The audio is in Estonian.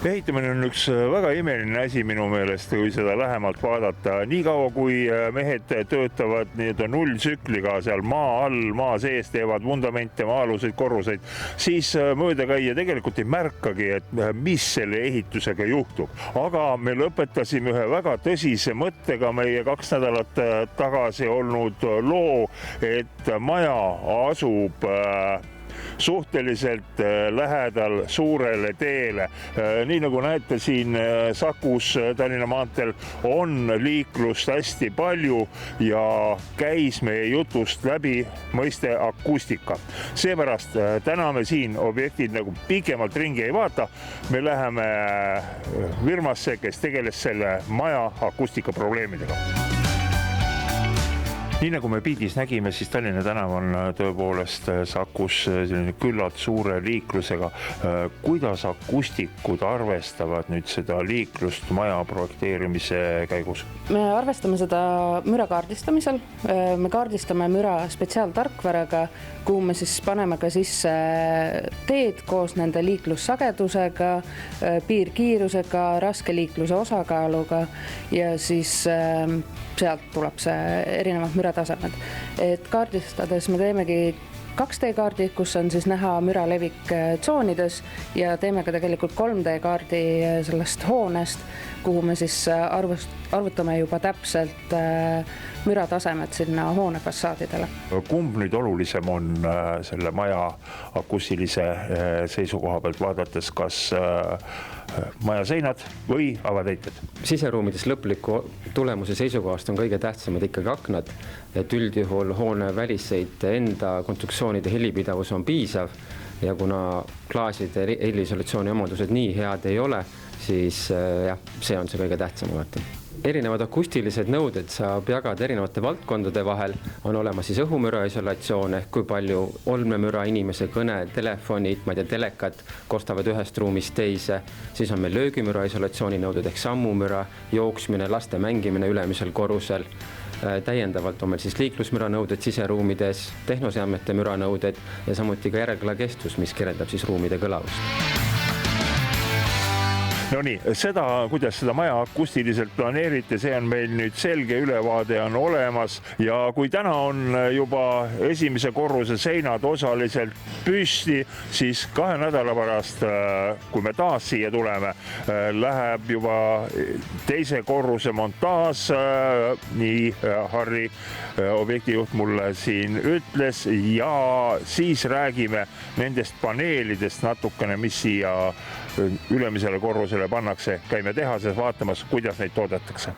Ehitamine on üks väga imeline asi minu meelest, kui seda lähemalt vaadata. Nii kaua, kui mehed töötavad nulltsükliga seal maa all, maa sees, teevad vundamente, maa-aluseid korruseid, siis mööda käia tegelikult ei märkagi, et mis selle ehitusega juhtub. Aga me lõpetasime ühe väga tõsise mõttega meie 2 nädalat tagasi olnud loo, et maja asub suhteliselt lähedal suurele teele. Nii nagu näete siin Sakus Tallinna maanteel on liiklust hästi palju ja käis meie jutust läbi mõiste akustika. Seepärast täna me siin objektid nagu pikemalt ringi ei vaata. Me läheme firmasse, kes tegeles selle maja akustika probleemidega. Nii nagu me pildis nägime, siis Tallinna tänav on tõepoolest Sakus küllalt suure liiklusega. Kuidas akustikud arvestavad nüüd seda liiklust maja projekteerimise käigus? Me arvestame seda müra kaardistamisel. Me kaardistame müra spetsiaaltarkvaraga, kuhu me siis paneme ka sisse teed koos nende liiklussagedusega, piirkiirusega, raske liikluse osakaaluga ja siis sealt tuleb see erinevad müratasemed. Et kaardistades me teemegi 2D-kaardi, kus on siis näha müra levik tsoonides ja teeme ka tegelikult 3D-kaardi sellest hoonest, kuhu me siis arvutame juba täpselt müratasemed sinna hoone fassaadidele. Kumb nüüd olulisem on selle maja akustilise seisukoha pealt vaadates, kas maja seinad või avateited? Siseruumides lõpliku tulemuse seisukohast on kõige tähtsamad ikkagi aknad, et üldjuhul hoone väliseid enda konstruktsioonide helipidavus on piisav ja kuna klaaside heliisolatsiooni omadused nii head ei ole, siis see on see kõige tähtsam alati. Erinevad akustilised nõuded saab jagada erinevate valdkondade vahel. On olemas siis õhumüra isolatsioon ehk kui palju olmemüra, inimese kõne, telefonid, telekad kostavad ühest ruumist teise. Siis on meil löögimüra isolatsiooni nõuded ehk sammumüra, jooksmine, laste mängimine ülemisel korrusel. Täiendavalt on meil siis liiklusmüra nõuded siseruumides, tehnoseadmete müra nõuded ja samuti ka järelkõla kestus, mis kirjeldab siis ruumide kõlavust. No nii, seda, kuidas seda maja akustiliselt planeerite, see on meil nüüd selge ülevaade on olemas ja kui täna on juba esimese korruse seinad osaliselt püsti, siis 2 nädala pärast, kui me taas siia tuleme, läheb juba teise korruse montaaž, nii Harri objektijuht mulle siin ütles ja siis räägime nendest paneelidest natukene, mis siia ülemisele korrusele pannakse, käime tehases vaatamas, kuidas neid toodetakse.